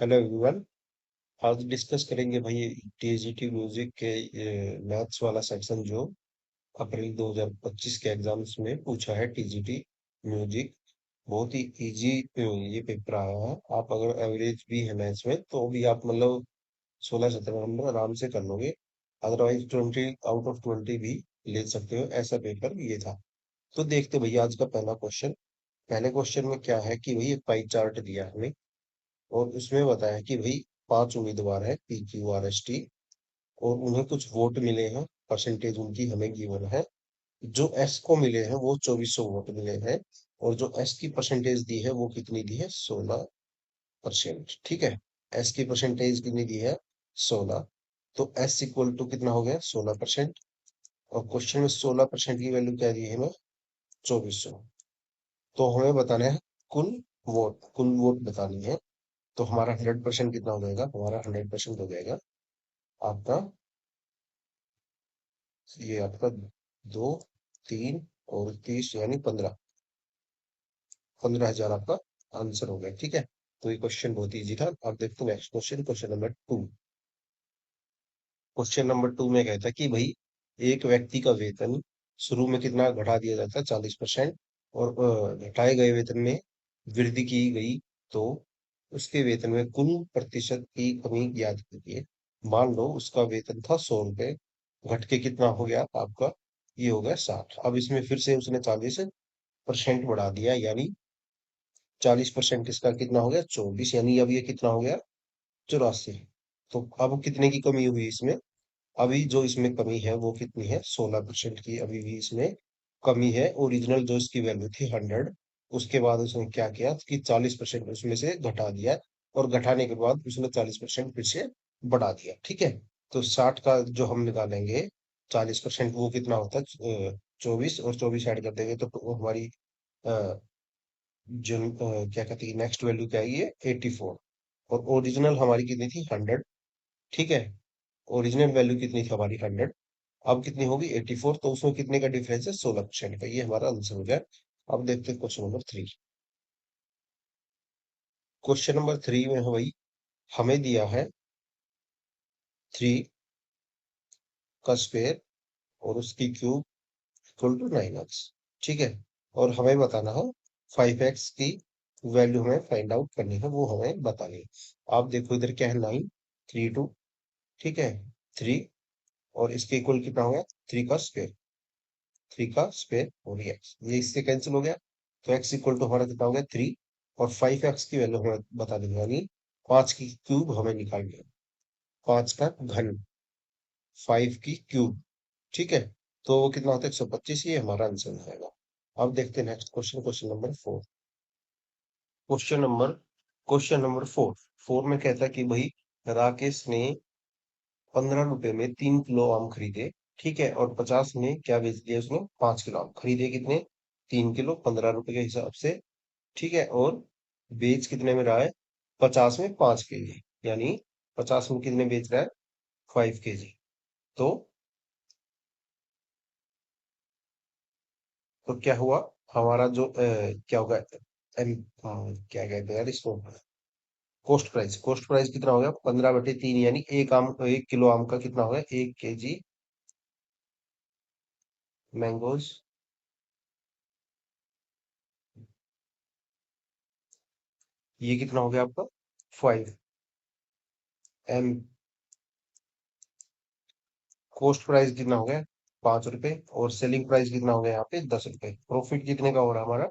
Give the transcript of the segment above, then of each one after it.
Hello everyone. आज discuss करेंगे भाई टीजीटी म्यूजिक के मैथ्स वाला सेक्शन जो अप्रैल 2025 के एग्जाम्स में पूछा है। टीजीटी म्यूजिक बहुत ही इजी ये पेपर आया है। आप अगर एवरेज भी है मैथ्स में तो भी आप मतलब 16-17 नंबर आराम से कर लोगे। अदरवाइज 20 आउट ऑफ 20 भी ले सकते हो, ऐसा पेपर ये था। तो देखते भैया आज का पहला क्वेश्चन। पहले क्वेश्चन में क्या है कि भाई एक पाई चार्ट दिया है हमें और उसमें बताया कि भाई 5 उम्मीदवार है PQRST और उन्हें कुछ वोट मिले हैं। परसेंटेज उनकी हमें गिवन है। जो एस को मिले हैं वो 2400 वोट मिले हैं और जो एस की परसेंटेज दी है वो कितनी दी है, 16%। ठीक है, एस की परसेंटेज कितनी दी है, 16। तो एस इक्वल टू कितना हो गया, 16%। और क्वेश्चन में 16% की वैल्यू क्या दी है हमें, 2400। तो हमें बताना है कुल वोट बतानी है। तो हमारा 100% कितना हो जाएगा, हमारा 100% हो जाएगा आपका, ये आपका 2, 3 और 30 यानी 15 हजार आपका आंसर हो गया। ठीक है, तो ये क्वेश्चन बहुत इजी था। अब देखते हैं next question, question number 2। Question number 2 में कहता है कि भाई एक व्यक्ति का वेतन शुरू में कितना घटा दिया जाता है, 40%। और घटाए गए वेतन में वृद्धि की गई तो उसके वेतन में कुल प्रतिशत की कमी ज्ञात कीजिए। मान लो उसका वेतन था 100 रुपए, घट के कितना हो गया आपका, ये हो गया 60। अब इसमें फिर से उसने 40% बढ़ा दिया, यानी 40% इसका कितना हो गया, 24। यानी अब ये कितना हो गया, 84। तो अब कितने की कमी हुई इसमें, अभी जो इसमें कमी है वो कितनी है, 16% की अभी भी इसमें कमी है। ओरिजिनल जो इसकी वैल्यू थी 100, उसके बाद उसने क्या किया कि 40% उसमें से घटा दिया और घटाने के बाद उसने 40% फिर से बढ़ा दिया। ठीक है, तो 60 का जो हम निकालेंगे 40% वो कितना होता है, 24, और 24 ऐड कर देंगे तो वो हमारी जो क्या कहते हैं नेक्स्ट वैल्यू क्या है, ये 84। और ओरिजिनल हमारी कितनी थी, 100। ठीक है, ओरिजिनल वैल्यू कितनी थी हमारी, 100। अब कितनी होगी, 84। तो उसमें कितने का डिफरेंस है, 16% का। ये हमारा आंसर हो गया। अब देखते हैं क्वेश्चन नंबर 3। क्वेश्चन नंबर 3 में है भाई हमें दिया है 3 का स्क्वायर और उसकी क्यूब इक्वल टू 9x। ठीक है, और हमें बताना है 5x की वैल्यू हमें फाइंड आउट करनी है, वो हमें बतानी है। आप देखो इधर क्या है, 9, 3 2। ठीक है, 3 और इसके इक्वल कितना हो गया, 3 का स्क्वायर और ये इससे कैंसिल हो गया। तो x इक्वल टू हमारा कितना हो गया, 3। और 5x की वैल्यू हमें बता देंगे, यानी 5 की क्यूब हमें निकालनी है, 5 का घन, 5 की क्यूब। ठीक है, तो वो कितना होता है, 125। ये हमारा आंसर हो जाएगा। अब देखते हैं next question, question number 4। Question number question number 4 में कहता है कि भाई राकेश ने 15 रुपए में 3 किलो आम खरीदे। ठीक है, और 50 में क्या बेच दिया उसने, 5 किलो आम खरीदे, कितने, 3 किलो 15 रुपए के हिसाब से। ठीक है, और बेच कितने में रहा है, 50 में 5 केजी, यानी 50 में कितने बेच रहा है, 5 केजी। तो तो क्या हुआ, हमारा जो क्या होगा, क्या कहते हैं यार इसको, कॉस्ट प्राइस कितना हो गया, 15/3, यानी 1 किलो आम का कितना हो गया, 1 केजी मैंगोज। ये कितना हो गया आपका, 5 एम। कॉस्ट प्राइस कितना हो गया, 5 रुपए, और सेलिंग प्राइस कितना हो गया यहाँ पे, 10 रुपए। प्रॉफिट कितने का हो रहा है हमारा,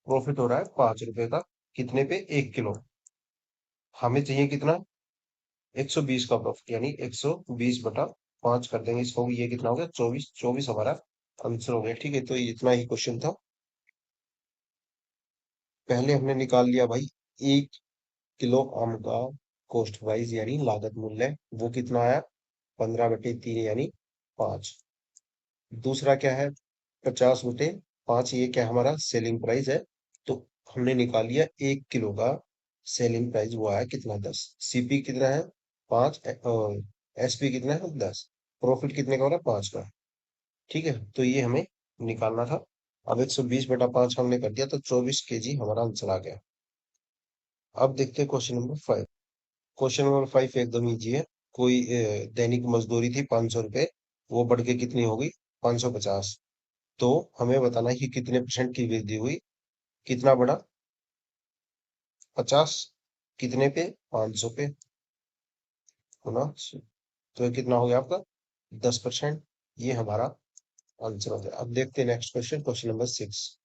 प्रॉफिट हो रहा है 5 रुपए का, कितने पे, 1 किलो। हमें चाहिए कितना, 120 का प्रॉफिट, यानी 120/5 कर देंगे इसको, ये कितना हो गया, 24। 24 हमारा आंसर हो गया। ठीक है, तो ये इतना ही क्वेश्चन था। पहले हमने निकाल लिया भाई 1 किलो आम का कॉस्ट प्राइस यानी लागत मूल्य, वो कितना आया, 15/3 यानी 5। दूसरा क्या है, 50/5, ये क्या हमारा सेलिंग प्राइस है। तो हमने निकाल लिया 1 किलो का सेलिंग प्राइस, वो आया कितना, 10। सीपी कितना है, 5, और एसपी कितना है, 10। प्रॉफिट कितने का हो रहा है, 5 का। ठीक है, तो ये हमें निकालना था। अब 120/5 हमने कर दिया तो 24 केजी हमारा आंसर आ गया। अब देखते हैं क्वेश्चन नंबर 5। क्वेश्चन नंबर 5 एकदम इजी है। कोई दैनिक मजदूरी थी 500 रुपये, वो बढ़ के कितनी हो गई? 550। तो हमें बताना है कि कितने परसेंट की वृद्धि हुई, कितना बढ़ा? 50। कितने पे? 500 पे। गुना, तो ये कितना हो गया आपका? 10%। ये हमारा आंसर हो गया। अब देखते हैं next question, question number 6।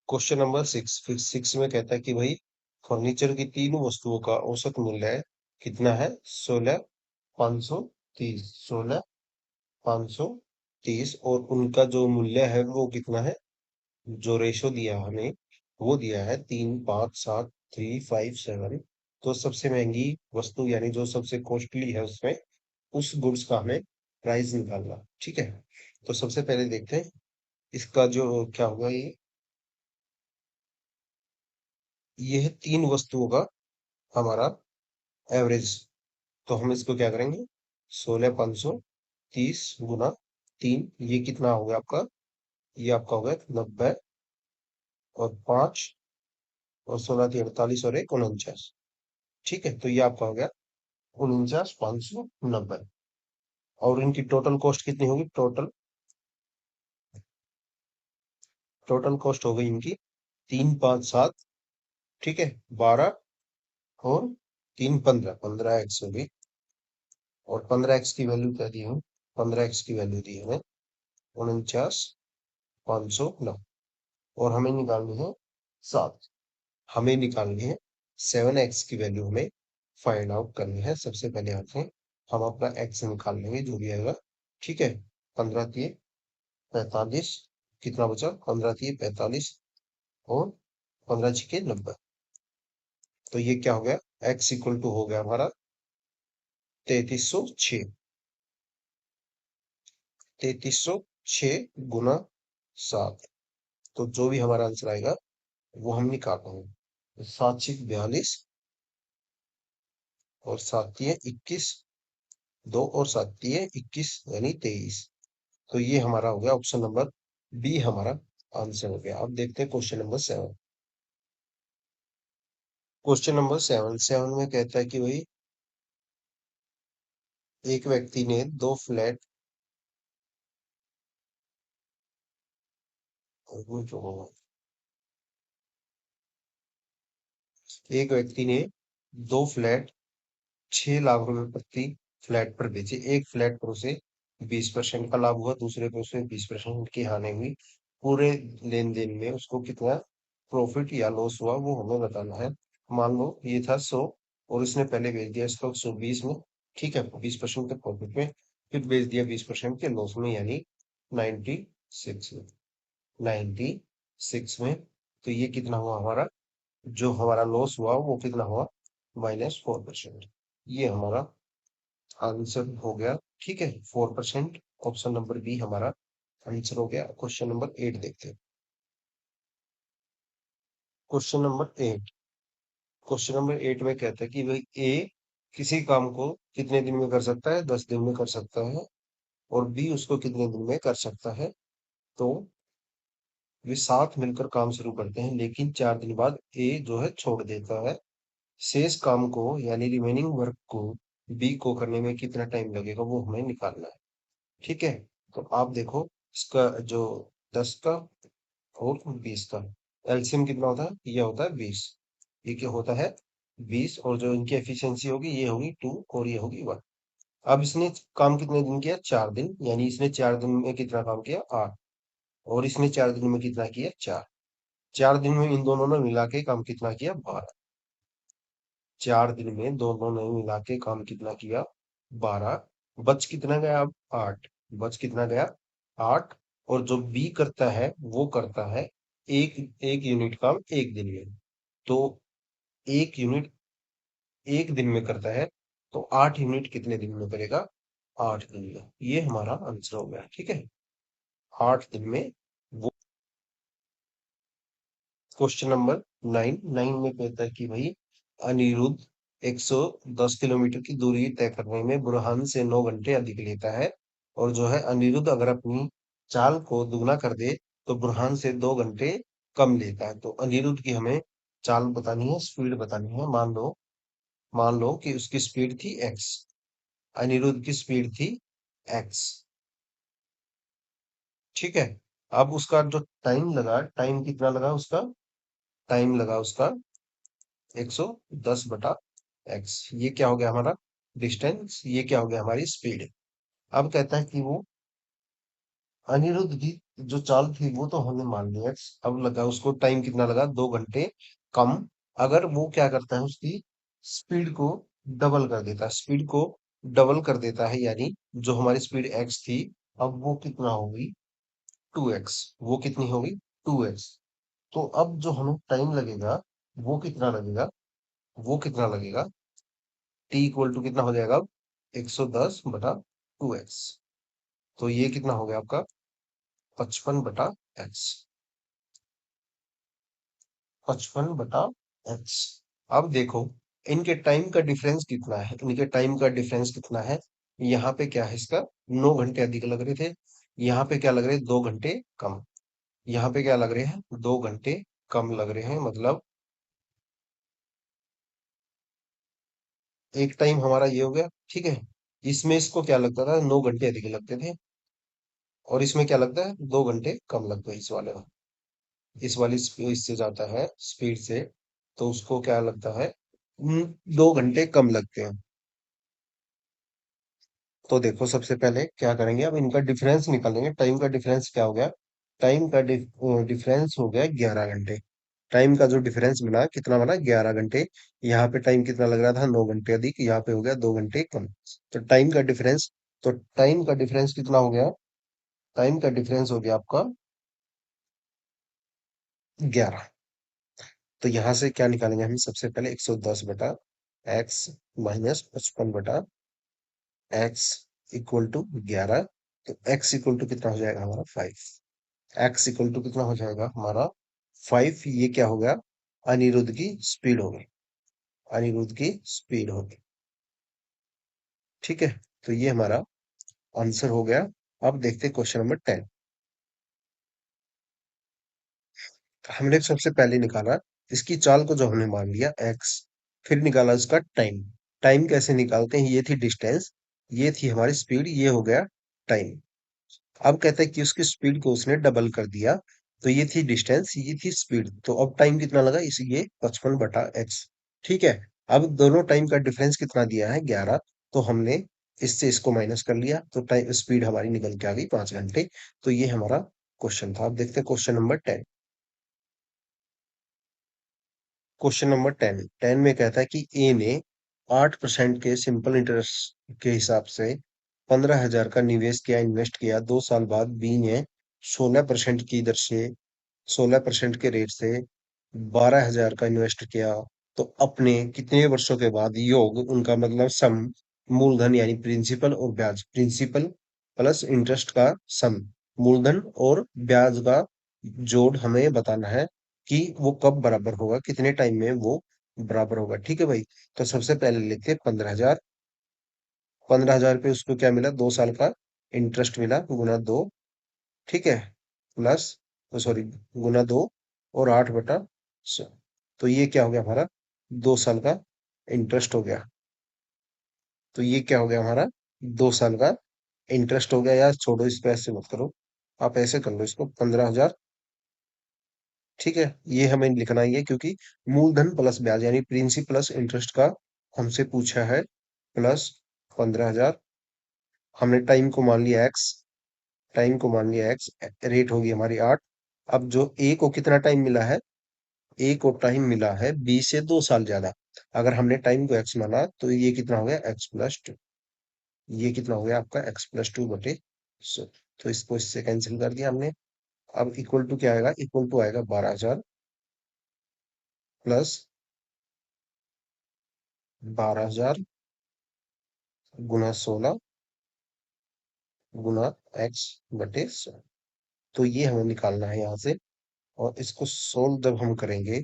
Question number 6, फिर 6 में कहता है कि भाई फर्नीचर की तीनों वस्तुओं का औसत मूल्य है कितना है? 16,530। 16,530, और उनका जो मूल्य है वो कितना है? जो रेशो दिया हमें, वो दिया है 3, 5, 7, 3, 5, 7। तो सबसे महंगी वस्तु यानी जो सबसे कॉस्टली है उसमें, उस गुड्स का हमें प्राइस निकालना। ठीक है, तो सबसे पहले देखते हैं इसका जो क्या होगा। ये है तीन वस्तुओं का हमारा एवरेज। तो हम इसको क्या करेंगे? 16,530 गुना 3, ये कितना हो गया आपका? ये आपका हो गया 90, और 5, और 16, 3, 48, और 1, 49। ठीक है, तो ये आपका हो गया 49,590। और इनकी टोटल कॉस्ट कितनी होगी? टोटल कॉस्ट हो गई इनकी 3, 5, 7, ठीक है, 12, और 3, 15, 15x होगी। और 15x की वैल्यू क्या दी है? 15x की वैल्यू दी है हमें 49,590। और हमें निकालनी है 7। हमें निकालनी है 7x की वैल्यू, हमें फाइंड आउट करनी है। सबसे पहले आते हैं, हम अपना x निकाल लेंगे जो भी आएगा। ठीक है, 15, 3, 45, कितना बचा? 15, 3, 45, और 15, 6, 90। तो ये क्या हो गया? x इक्वल टू हो गया हमारा 3306। 3306 गुना 7। तो जो भी हमारा आंसर आएगा वो हम निकाल पाएंगे। 7, 6, 42, और 7, 3, 21, 2, और 7, 3, 21, यानी 23। तो ये हमारा हो गया ऑप्शन नंबर बी, हमारा आंसर हो गया। अब देखते हैं क्वेश्चन नंबर 7। क्वेश्चन नंबर 7, 7 में कहता है कि भाई एक व्यक्ति ने दो फ्लैट, एक व्यक्ति ने दो फ्लैट 6 लाख रुपए प्रति फ्लैट पर बेचे। एक फ्लैट पर उसे 20% का लाभ हुआ, दूसरे पर उसे 20% की हानि हुई। पूरे लेन देन में उसको कितना प्रॉफिट या लॉस हुआ वो हमें बताना है। मान लो ये था 100, और इसने पहले बेच दिया इसको 120 में। ठीक है, 20% के प्रॉफिट में, फिर बेच दिया 20% के लॉस में, यानी 96 में। 96 में, तो ये कितना हुआ हमारा? जो हमारा लॉस हुआ वो कितना हुआ? -4%। ये हमारा आंसर हो गया। ठीक है, 4%। ऑप्शन नंबर बी हमारा आंसर हो गया। क्वेश्चन नंबर 8 देखते हैं। क्वेश्चन नंबर 8, क्वेश्चन नंबर 8 में कहता है कि भाई ए किसी काम को कितने दिन में कर सकता है? 10 दिन में कर सकता है। और बी उसको कितने दिन में कर सकता है? तो वे साथ मिलकर काम शुरू करते हैं, लेकिन 4 दिन बाद ए जो है छोड़ देता है। शेष काम को यानी रिमेनिंग वर्क को बी को करने में कितना टाइम लगेगा वो हमें निकालना है। ठीक है, तो आप देखो इसका जो 10 का और 20 का एलसीएम कितना होता है? ये होता है 20। ये क्या होता है? 20, और जो इनकी एफिशिएंसी होगी ये होगी 2, और ये होगी 1। अब इसने काम कितने दिन किया? 4 दिन, यानी इसने 4 दिन में कितना काम किया? 8। और इसने 4 दिन में कितना किया? 4। 4 दिन में इन दोनों ने मिला के काम कितना किया? 12। 4 दिन में दोनों ने मिला के काम कितना किया? 12। बच कितना गया अब? 8। बच कितना गया? 8। और जो बी करता है वो करता है एक एक यूनिट काम एक दिन में। तो एक यूनिट एक दिन में करता है, तो 8 यूनिट कितने दिन में करेगा? 8 दिन में। ये हमारा आंसर हो गया। ठीक है, 8 दिन में वो। क्वेश्चन नंबर 9, में कहता है कि भाई अनिरुद्ध 110 किलोमीटर की दूरी तय करने में बुरहान से 9 घंटे अधिक लेता है। और जो है अनिरुद्ध अगर अपनी चाल को दुगना कर दे तो बुरहान से 2 घंटे कम लेता है। तो अनिरुद्ध की हमें चाल बतानी है, स्पीड बतानी है। मान लो मान लो कि उसकी स्पीड थी एक्स, अनिरुद्ध की स्पीड थी एक्स। ठीक है। अब उसका जो टाइम लगा, टाइम कितना लगा उसका, टाइम लगा उसका 110 बटा एक्स। ये क्या हो गया हमारा डिस्टेंस, ये क्या हो गया हमारी स्पीड। अब कहता है कि वो अनिरुद्ध की जो चाल थी वो तो हमने मान लिया एक्स, अब लगा उसको टाइम कितना लगा 2 घंटे कम। अगर वो क्या करता है उसकी स्पीड को डबल कर देता है, स्पीड को डबल कर देता है, यानी जो हमारी स्पीड एक्स थी अब वो कितना होगी 2x। वो कितनी होगी 2x। तो अब जो हमें टाइम लगेगा वो कितना लगेगा, वो कितना लगेगा, t इक्वल टू कितना हो जाएगा अब 110 बटा 2x। तो ये कितना हो गया आपका 55 बटा x, 55 बटा x। अब देखो इनके टाइम का डिफरेंस कितना है, इनके टाइम का डिफरेंस कितना है। यहाँ पे क्या है इसका 9 घंटे अधिक लग रहे थे, यहाँ पे क्या लग रहे हैं 2 घंटे कम। यहाँ पे क्या लग रहे हैं 2 घंटे कम लग रहे हैं, मतलब एक टाइम हमारा ये हो गया। ठीक है। इसमें इसको क्या लगता था 9 घंटे अधिक लगते थे, और इसमें क्या लगता है 2 घंटे कम लगते हैं इस वाले में। इस वाली इससे जाता है स्पीड से, तो उसको क्या लगता है 2 घंटे कम लगते हैं। तो देखो सबसे पहले क्या करेंगे, अब इनका डिफरेंस निकालेंगे। टाइम का डिफरेंस क्या हो गया, टाइम का डिफरेंस हो गया 11 घंटे। टाइम का जो डिफरेंस मिला कितना बना 11 घंटे। यहाँ पे टाइम कितना लग रहा था 9 घंटे अधिक, यहाँ पे हो गया 2 घंटे कम। तो टाइम का डिफरेंस, तो टाइम का डिफरेंस कितना हो गया, टाइम का डिफरेंस हो गया आपका 11। तो यहाँ से क्या निकालेंगे हम, सबसे पहले 110 बटा एक्स माइनस 55 बटा एक्स इक्वल टू 11। तो एक्स इक्वल टू कितना हो जाएगा हमारा 5। एक्स इक्वल टू कितना हो जाएगा हमारा 5। ये क्या हो गया अनिरुद्ध की स्पीड हो गई, अनिरुद्ध की स्पीड हो गई। ठीक है। तो ये हमारा आंसर हो गया। अब देखते हैं क्वेश्चन नंबर 10। हमने सबसे पहले निकाला इसकी चाल को, जो हमने मान लिया एक्स, फिर निकाला इसका टाइम। टाइम कैसे निकालते हैं, ये थी डिस्टेंस, ये थी हमारी स्पीड, ये हो गया टाइम। अब कहता है कि उसकी स्पीड को उसने डबल कर दिया, तो ये थी डिस्टेंस, ये थी स्पीड, तो अब टाइम कितना लगा इसी ये 55 बटा एक्स। ठीक है। अब दोनों टाइम का डिफरेंस कितना दिया है 11, तो हमने इससे इसको माइनस कर लिया, तो टाइम स्पीड हमारी निकल के आ गई 5 घंटे। तो ये हमारा क्वेश्चन था। अब देखते हैं क्वेश्चन नंबर 10। क्वेश्चन नंबर 10 में कहता है कि ए ने 8% के सिंपल इंटरेस्ट के हिसाब से 15,000 का निवेश किया, इन्वेस्ट किया। 2 साल बाद बी ने 16% की दर से, 16% के रेट से 12,000 का इन्वेस्ट किया। तो अपने कितने वर्षों के बाद योग उनका मतलब सम, मूलधन यानी प्रिंसिपल और ब्याज, प्रिंसिपल प्लस इंटरेस्ट का सम, मूलधन और ब्याज का जोड़ हमें बताना है कि वो कब बराबर होगा, कितने टाइम में वो बराबर होगा। ठीक है भाई। तो सबसे पहले लिखते 15,000। 15,000 पे उसको क्या मिला 2 साल का इंटरेस्ट मिला, गुना 2। ठीक है। प्लस, सॉरी, गुना 2 और 8 बटा 100। तो ये क्या हो गया हमारा 2 साल का इंटरेस्ट हो गया। तो ये क्या हो गया हमारा 2 साल का इंटरेस्ट हो गया। यार छोड़ो इसको, ऐसे मत करो, आप ऐसे कर लो इसको 15,000। ठीक है। ये हमें लिखना ही है क्योंकि मूलधन प्लस ब्याज यानी प्रिंसिपल प्लस इंटरेस्ट का हमसे पूछा है, प्लस 15,000। हमने टाइम को मान लिया एक्स, टाइम को मान लिया एक्स, रेट होगी हमारी 8। अब जो ए को कितना टाइम मिला है, ए को टाइम मिला है बी से 2 साल ज्यादा। अगर हमने टाइम को एक्स माना तो ये कितना हो गया x+2। ये कितना हो गया आपका x+2 बटे 100। तो इसको इससे कैंसिल कर दिया हमने। अब इक्वल टू क्या आएगा, इक्वल टू आएगा 12,000 प्लस 12,000 गुना 16 गुना x/100। तो ये हमें निकालना है यहाँ से, और इसको सोल्व जब हम करेंगे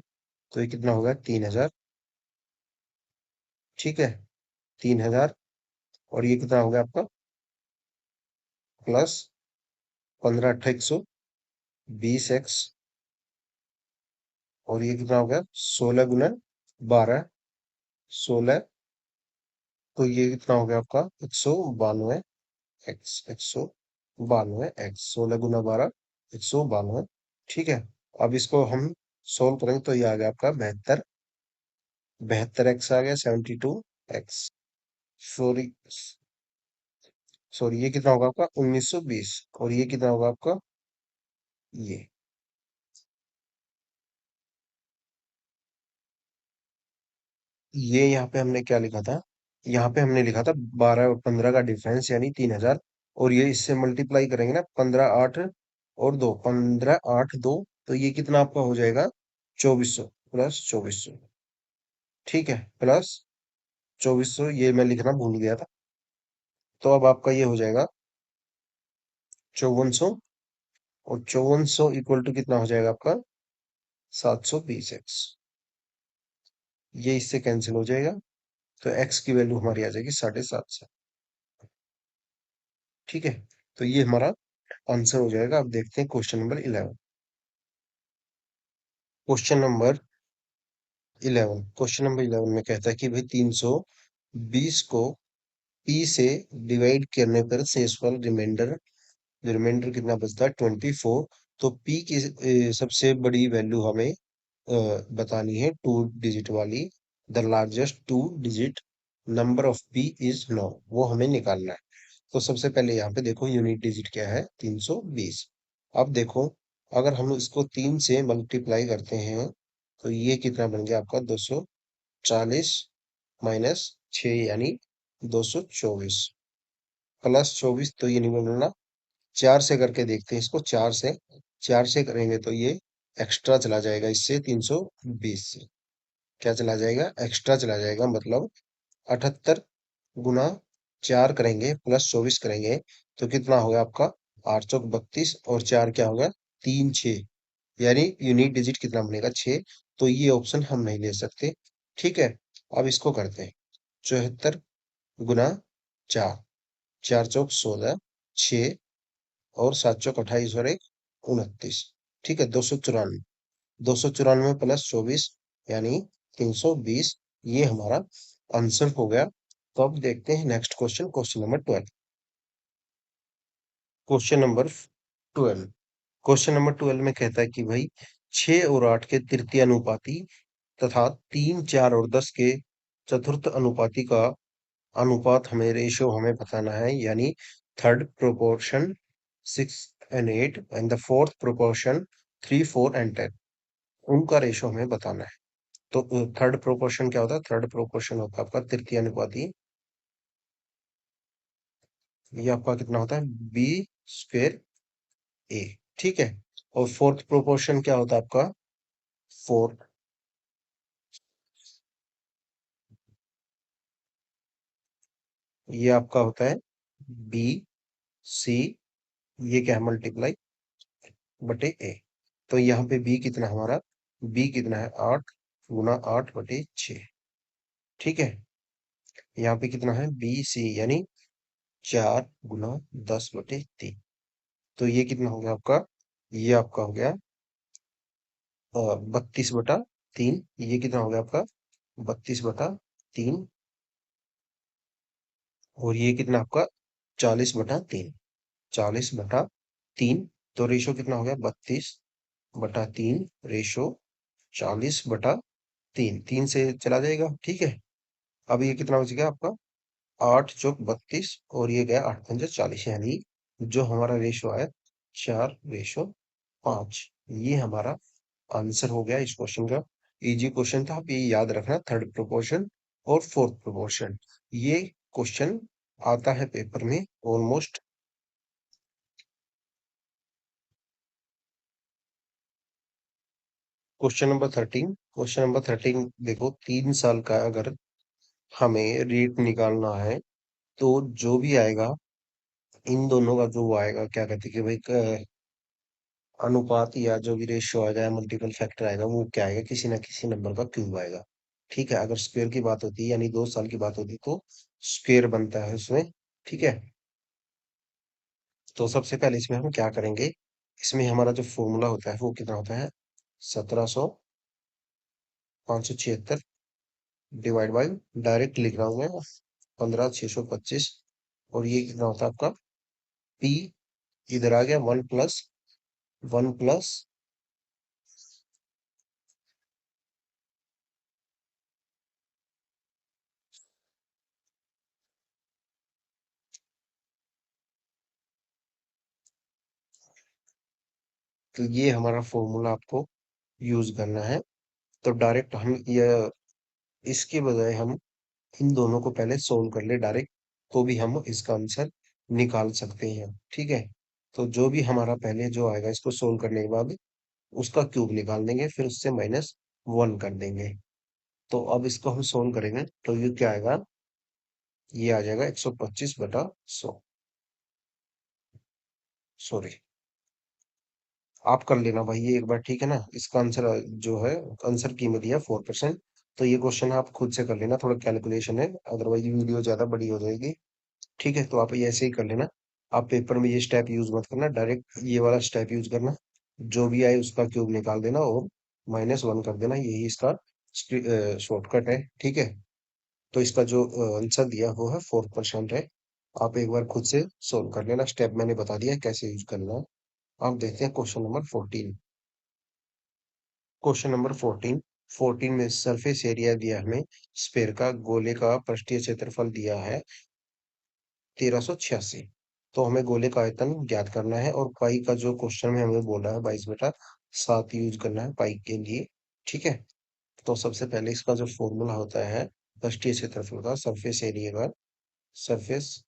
तो ये कितना होगा 3,000। ठीक है। 3,000, और ये कितना हो गया आपका प्लस 15 × 8 = 120x, और ये कितना हो गया 16 गुना 12, 16 तो ये कितना हो गया आपका 192 एक्स, 192 एक्स, 16 × 12, 192। ठीक है, अब इसको हम सोल्व करेंगे तो ये आ गया आपका 72, 72 एक्स आ गया, 72 एक्स। सॉरी, सॉरी, ये कितना होगा आपका 1920, और ये कितना होगा आपका ये यहाँ पे हमने क्या लिखा था, यहाँ पे हमने लिखा था 12 और 15 का डिफरेंस यानी 3000, और ये इससे मल्टीप्लाई करेंगे ना, 15 8 और 2, 15 8 2, तो ये कितना आपका हो जाएगा 2400 प्लस 2400। ठीक है, प्लस 2400, ये मैं लिखना भूल गया था। तो अब आपका ये हो जाएगा 5400, और 5400 इक्वल टू कितना हो जाएगा आपका 720 एक्स। ये इससे कैंसिल हो जाएगा, तो एक्स की वैल्यू हमारी आ जाएगी 750। ठीक है, तो ये हमारा आंसर हो जाएगा। अब देखते हैं क्वेश्चन नंबर 11। क्वेश्चन नंबर 11 में कहता है कि भाई 320 को पी से डिवाइड करने पर शेषफल रिमाइंडर कितना बचता है 24। तो पी की सबसे बड़ी वैल्यू हमें बतानी है, 2 डिजिट वाली। The largest 2 digit number of P is 9, वो हमें निकालना है। तो सबसे पहले यहाँ पे देखो यूनिट डिजिट क्या है, 320। अब देखो, अगर हम इसको 3 से मल्टीप्लाई करते हैं तो ये कितना बन गया आपका 240 माइनस 6 यानी 224, प्लस 24, तो ये नहीं बनना। 4 से करके देखते हैं इसको, 4 से करेंगे तो ये एक्स्ट्रा चला जाएगा, इससे 320 से क्या चला जाएगा, एक्स्ट्रा चला जाएगा, मतलब 78 × 4 करेंगे प्लस 24 करेंगे तो कितना होगा आपका 832, और 4 क्या होगा 3 6, यानी यूनिक डिजिट कितना बनेगा 6। तो ये ऑप्शन हम नहीं ले सकते। ठीक है, अब इसको करते हैं, 74 × 4, 4 × 4 = 16, 6, और 7 × 4 = 28, और 1 = 29। ठीक है, 294, 294 प्लस 24 यानी 320, ये हमारा आंसर हो गया। तो अब देखते हैं next question, question number 12। Question number 12 में कहता है कि भाई 6 और 8 के तृतीय अनुपाती तथा 3 4 और 10 के चतुर्थ अनुपाती का अनुपात हमें रेशियो हमें बताना है, यानी third proportion 6 and 8 and the fourth proportion 3 4 and 10, उनका रेशियो हमें बताना है। तो थर्ड प्रोपोर्शन क्या होता है, थर्ड प्रोपोर्शन होता है आपका तृतीय अनुपाती, ये आपका कितना होता है b²a। ठीक है, और फोर्थ प्रोपोर्शन क्या होता है आपका, फोर्थ, ये आपका होता है b/c, ये क्या है मल्टीप्लाई बटे a। तो यहाँ पे b कितना हमारा, b कितना है 8 × 8 / 6। ठीक है, यहाँ पे कितना है b/c यानी 4 × 10/3। तो ये कितना हो गया आपका, ये आपका हो गया 32/3। ये कितना हो गया आपका 32/3, और ये कितना आपका 40/3, 40/3। तो रेशो कितना हो गया 32/3, रेशो 40/3, 3 से चला जाएगा। ठीक है, अब ये कितना बच गया आपका 8 × 32, और ये गया 8 × 5 = 40, यानी जो हमारा रेशो आया 4:5। ये हमारा आंसर हो गया इस क्वेश्चन का। इजी क्वेश्चन था, आप ये याद रखना, थर्ड प्रोपोर्शन और फोर्थ प्रोपोर्शन, ये क्वेश्चन आता है पेपर में ऑलमोस्ट। क्वेश्चन नंबर 13 देखो, 3 साल का अगर हमें रेट निकालना है, तो जो भी आएगा इन दोनों का जो आएगा क्या कहते हैं कि भाई अनुपात या जो भी रेशियो आएगा या मल्टीपल फैक्टर आएगा, वो क्या आएगा, किसी ना किसी नंबर का क्यूब आएगा। ठीक है, अगर स्क्वायर की बात होती है यानी 2 साल की बात होती है तो स्क्वायर बनता है उसमें। ठीक है, तो सबसे पहले इसमें हम क्या करेंगे, इसमें हमारा जो फॉर्मूला होता है वो कितना होता है 1700 576 डिवाइड बाई, डायरेक्ट लिख रहा हूँ मैं, 15,625। और ये कितना होता है आपका पी, इधर आ गया 1 प्लस तो ये हमारा फॉर्मूला आपको यूज करना है। तो डायरेक्ट हम ये, इसके बजाय हम इन दोनों को पहले सोल्व कर ले डायरेक्ट, तो भी हम इसका आंसर निकाल सकते हैं। ठीक है, तो जो भी हमारा पहले जो आएगा इसको सोल्व करने के बाद उसका क्यूब निकाल देंगे, फिर उससे -1 कर देंगे। तो अब इसको हम सोल्व करेंगे तो ये क्या आएगा, ये आ जाएगा 125/100। सॉरी, आप कर लेना भाई ये एक बार, ठीक है ना। इसका आंसर जो है, आंसर की में दिया 4%। तो ये क्वेश्चन आप खुद से कर लेना, थोड़ा कैलकुलेशन है, अदरवाइज वीडियो ज्यादा बड़ी हो जाएगी। ठीक है, तो आप ये ऐसे ही कर लेना। आप पेपर में ये स्टेप यूज मत करना, डायरेक्ट ये वाला स्टेप यूज करना। जो भी आए उसका क्यूब निकाल देना और -1 कर देना, यही इसका शॉर्टकट है। ठीक है, तो इसका जो आंसर दिया वो है 4% है। आप एक बार खुद से सोल्व कर लेना, स्टेप मैंने बता दिया है कैसे यूज करना है। आप देखते हैं क्वेश्चन नंबर 14। क्वेश्चन नंबर 14 में सरफेस एरिया दिया हमें स्फेयर का, गोले का पृष्ठीय क्षेत्रफल दिया है 1386। तो हमें गोले का आयतन ज्ञात करना है, और पाई का जो क्वेश्चन में हमें बोला है 22/7 यूज करना है पाई के लिए। ठीक है, तो सबसे पहले इसका जो फॉर्मूला होता है पृष्ठीय क्षेत्रफल का, सरफेस एरिया का, सरफेस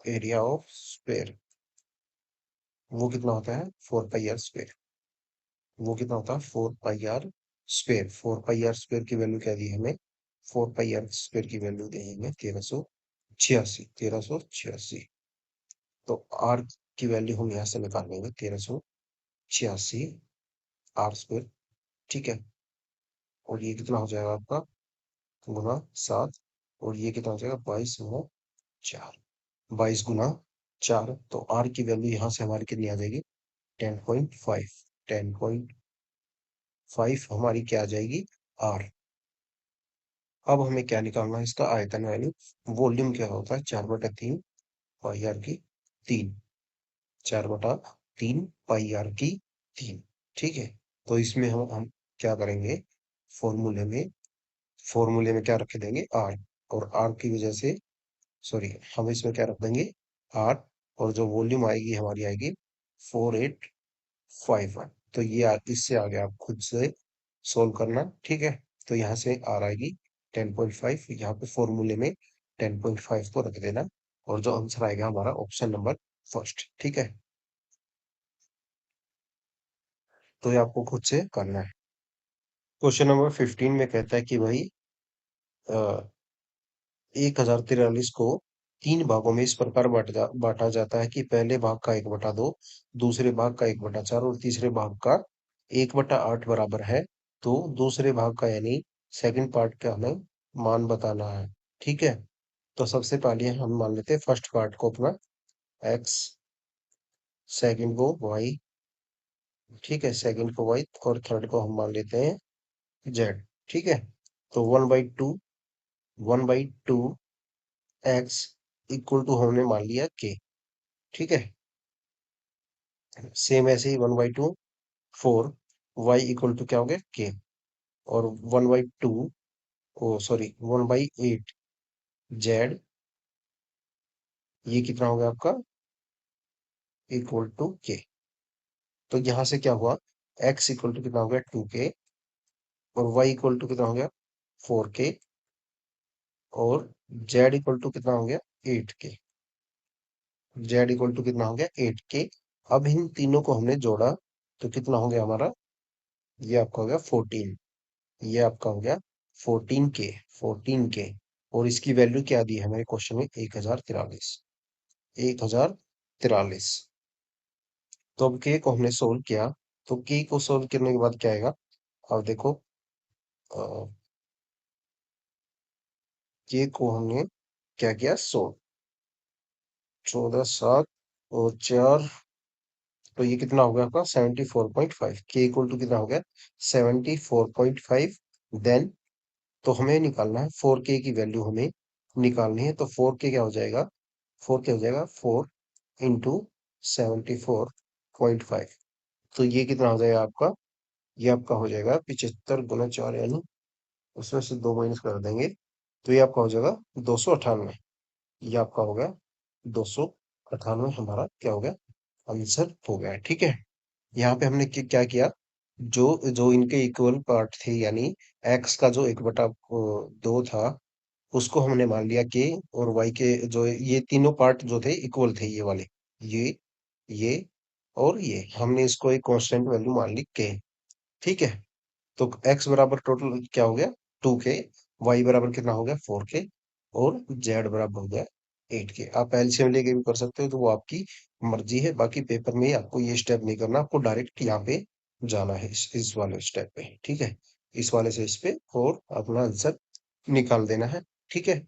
एरिया ऑफ स्फेयर, वो कितना होता है 4 पाई आर स्क्वायर। वो कितना होता है 4 pi r square. 4 pi r square की वैल्यू क्या दी है हमें, 4 पाई आर स्क्वायर की वैल्यू दी है हमें 1386, 1386। तो आर की वैल्यू हम यहाँ से निकाल लेंगे 1386 आर स्क्वायर। ठीक है, और ये कितना हो जाएगा आपका गुना 7, और ये कितना हो जाएगा 22 गुना 4, 22 गुना 4। तो आर की वैल्यू यहाँ से हमारी कितनी आ जाएगी 10.5। 10.5 हमारी क्या आ जाएगी आर। अब हमें क्या निकालना है, इसका आयतन वैल्यू। वॉल्यूम क्या होता है 4/3 पाई आर की 3, 4/3 पाई आर की 3। ठीक है, तो इसमें हम क्या करेंगे, फॉर्मूले में फॉर्मूले में क्या रख देंगे आर, और आर की वजह से, सॉरी, हम इसमें क्या रख देंगे आर, और जो वॉल्यूम आएगी हमारी आएगी 4851। तो ये इससे आगे आप खुद से सोल्व करना। ठीक है, तो यहाँ से आर आएगी 10.5, यहाँ पे फॉर्मूले में 10.5 को रख देना, और जो आंसर आएगा हमारा ऑप्शन नंबर फर्स्ट। ठीक है, तो ये आपको खुद से करना है। क्वेश्चन नंबर 15 में कहता है कि भाई 1043 को 3 भागों में इस प्रकार बांटा जाता है कि पहले भाग का 1/2, दूसरे भाग का 1/4 और तीसरे भाग का 1/8 बराबर है। तो दूसरे भाग का यानी सेकंड पार्ट का हमें मान बताना है। ठीक है, तो सबसे पहले हम मान लेते हैं फर्स्ट पार्ट को अपना एक्स, सेकंड को वाई, ठीक है, सेकंड को वाई, और थर्ड को हम मान लेते हैं जेड। ठीक है, तो 1/2 एक्स इक्वल टू हमने मान लिया के। ठीक है, सेम ऐसे ही 1/2 4 वाई इक्वल टू क्या हो गया के, और 1/2, ओ सॉरी 1/8 जेड, ये कितना हो गया आपका इक्वल टू के। तो यहाँ से क्या हुआ, एक्स इक्वल टू कितना हो गया 2 के, और वाई इक्वल टू कितना हो गया 4 के, और जेड इक्वल टू कितना हो गया 8 के। जेड इक्वल टू कितना हो गया 8 के। अब इन तीनों को हमने जोड़ा तो कितना हो गया हमारा, ये आपका हो गया 14, ये आपका हो गया 14 के, 14 के। और इसकी वैल्यू क्या दी है हमारे क्वेश्चन में 1043, 1043। तो अब के को हमने सोल्व किया, तो के को सोल्व करने के बाद क्या आएगा, अब देखो के को हमने क्या किया सोल्व, 14 7 और 4, तो ये कितना हो गया आपका 74.5। के इक्वल टू कितना हो गया 74.5। देन तो हमें निकालना है 4k की वैल्यू हमें निकालनी है। तो 4k क्या हो जाएगा, 4k हो जाएगा 4 इंटू 74.5। तो ये कितना हो जाएगा आपका, ये आपका हो जाएगा 75 गुना 4, यानी उसमें से 2 माइनस कर देंगे तो ये आपका हो जाएगा 298। ये आपका हो गया 298, हमारा क्या हो गया, आंसर हो गया। ठीक है, यहाँ पे हमने क्या किया, जो जो इनके इक्वल पार्ट थे, यानी एक्स का जो 1/2 था, उसको हमने मान लिया के, और वाई के जो ये तीनों पार्ट जो थे इक्वल थे, ये वाले, ये और ये हमने इसको एक कांस्टेंट वैल्यू मान ली के। ठीक है, तो एक्स बराबर टोटल क्या हो गया 2k, वाई बराबर कितना हो गया 4k, और जेड बराबर हो गया 8k। आप एलसीएम लेके भी कर सकते हो, तो वो आपकी मर्जी है। बाकी पेपर में आपको ये स्टेप नहीं करना, आपको डायरेक्ट यहाँ पे जाना है, इस वाले स्टेप पे। ठीक है, इस वाले से इस पे, और अपना आंसर निकाल देना है। ठीक है,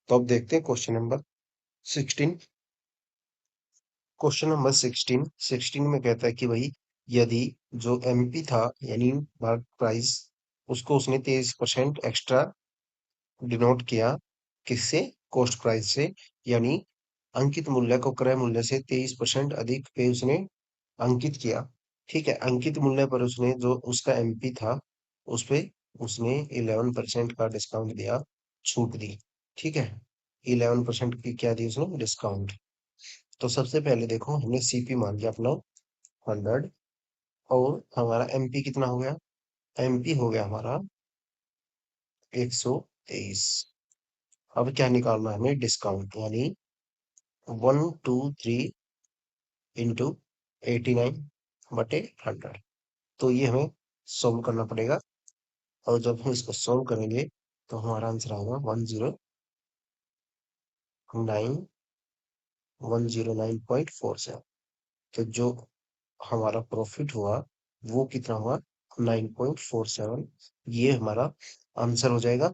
तो अब देखते हैं क्वेश्चन नंबर 16। क्वेश्चन नंबर 16 में कहता है कि भाई, यदि जो एमपी था, यानी मार्क प्राइस, उसको उसने 23% एक्स्ट्रा डिनोट किया, किससे, कॉस्ट प्राइस से, यानी अंकित मूल्य को क्रय मूल्य से 23% अधिक पे उसने अंकित किया। ठीक है, अंकित मूल्य पर उसने जो उसका एमपी था, उस पे उसने 11% का डिस्काउंट दिया, छूट दी। ठीक है, 11% की क्या दी उसने, डिस्काउंट। तो सबसे पहले देखो, हमने सीपी मान लिया अपना 100, और हमारा एमपी कितना हो गया, एमपी हो गया हमारा 123। अब क्या निकालना है हमें, डिस्काउंट, यानी 123 इंटू 89/100। तो ये हमें सॉल्व करना पड़ेगा, और जब हम इसको सॉल्व करेंगे तो हमारा आंसर आएगा 109,109.47। तो जो हमारा प्रॉफिट हुआ वो कितना हुआ, 9.47। ये हमारा आंसर हो जाएगा।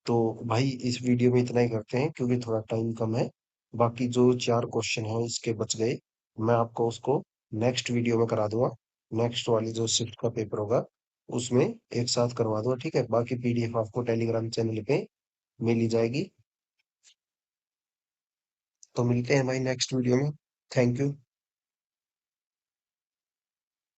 तो भाई इस वीडियो में इतना ही करते हैं, क्योंकि थोड़ा टाइम कम है। बाकी जो 4 क्वेश्चन हैं इसके बच गए, मैं आपको उसको नेक्स्ट वीडियो में करा दूंगा। नेक्स्ट वाली जो शिफ्ट का पेपर होगा उसमें एक साथ करवा दूंगा। ठीक है, बाकी पीडीएफ आपको टेलीग्राम चैनल पे मिल ही जाएगी। तो मिलते हैं भाई नेक्स्ट वीडियो में। Thank you.